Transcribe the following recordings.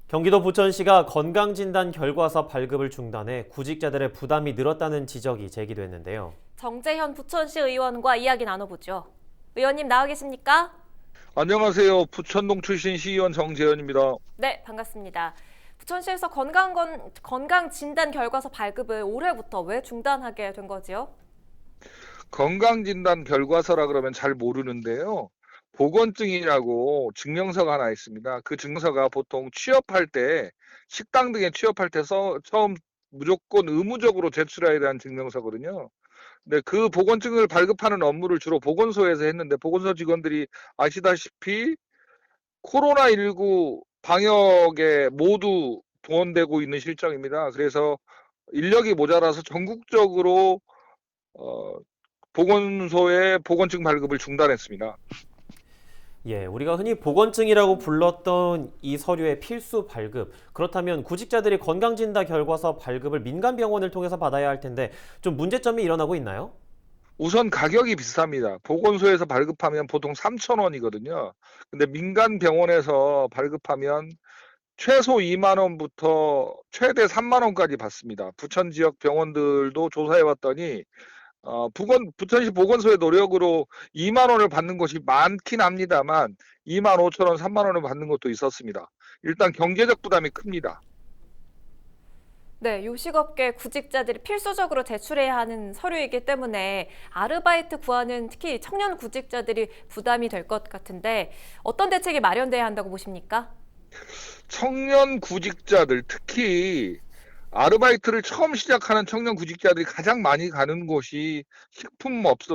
경기도 부천시가 건강진단 결과서 발급을 중단해 구직자들의 부담이 늘었다는 지적이 제기됐는데요. 정재현 부천시 의원과 이야기 나눠보죠. 의원님 나와 계십니까? 안녕하세요. 부천동 출신 시의원 정재현입니다. 네, 반갑습니다. 부천시에서 건강 진단 결과서 발급을 올해부터 왜 중단하게 된 거지요? 건강진단 결과서라 그러면 잘 모르는데요. 보건증이라고 증명서가 하나 있습니다. 그 증명서가 보통 취업할 때, 식당 등에 취업할 때 처음 무조건 의무적으로 제출해야 되는 증명서거든요. 근데 그 보건증을 발급하는 업무를 주로 보건소에서 했는데 보건소 직원들이 아시다시피 코로나19 방역에 모두 동원되고 있는 실정입니다. 그래서 인력이 모자라서 전국적으로 어, 보건소의 보건증 발급을 중단했습니다. 우리가 흔히 보건증이라고 불렀던 이 서류의 필수 발급. 그렇다면 구직자들이 건강진단 결과서 발급을 민간병원을 통해서 받아야 할 텐데 좀 문제점이 일어나고 있나요? 우선 가격이 비쌉니다. 보건소에서 발급하면 보통 3,000원이거든요. 근데 민간 병원에서 발급하면 최소 2만 원부터 최대 3만 원까지 받습니다. 부천 지역 병원들도 조사해 봤더니 부천시 보건소의 노력으로 2만 원을 받는 곳이 많긴 합니다만 2만 5천 원, 3만 원을 받는 것도 있었습니다. 일단 경제적 부담이 큽니다. 네, 요식업계 구직자들이 필수적으로 제출해야 하는 서류이기 때문에 아르바이트 구하는 특히 청년 구직자들이 부담이 될 것 같은데 어떤 대책이 마련돼야 한다고 보십니까? 청년 구직자들, 특히 아르바이트를 처음 시작하는 청년 구직자들이 가장 많이 가는 곳이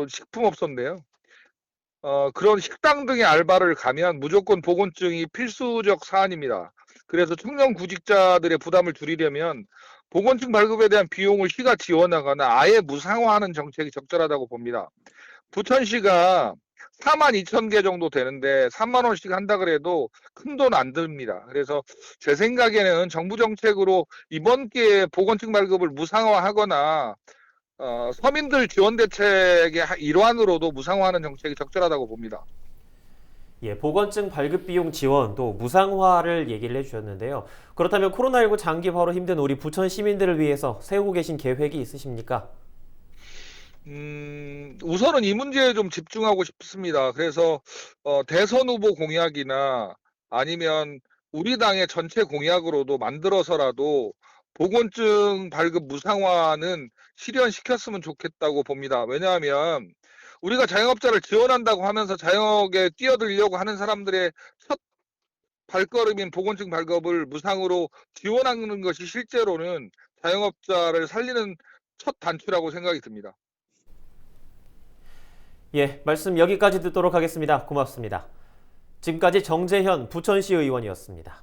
식품업소인데요. 그런 식당 등의 알바를 가면 무조건 보건증이 필수적 사안입니다. 그래서 청년 구직자들의 부담을 줄이려면 보건증 발급에 대한 비용을 시가 지원하거나 아예 무상화하는 정책이 적절하다고 봅니다. 부천시가 4만 2천 개 정도 되는데 3만 원씩 한다 그래도 큰 돈 안 듭니다. 그래서 제 생각에는 정부 정책으로 이번 기회에 보건증 발급을 무상화하거나 서민들 지원 대책의 일환으로도 무상화하는 정책이 적절하다고 봅니다. 보건증 발급 비용 지원 또 무상화를 얘기를 해주셨는데요. 그렇다면 코로나19 장기화로 힘든 우리 부천 시민들을 위해서 세우고 계신 계획이 있으십니까? 우선은 이 문제에 좀 집중하고 싶습니다. 그래서 대선 후보 공약이나 아니면 우리 당의 전체 공약으로도 만들어서라도 보건증 발급 무상화는 실현시켰으면 좋겠다고 봅니다. 왜냐하면 우리가 자영업자를 지원한다고 하면서 자영업에 뛰어들려고 하는 사람들의 첫 발걸음인 보건증 발급을 무상으로 지원하는 것이 실제로는 자영업자를 살리는 첫 단추라고 생각이 듭니다. 말씀 여기까지 듣도록 하겠습니다. 고맙습니다. 지금까지 정재현 부천시 의원이었습니다.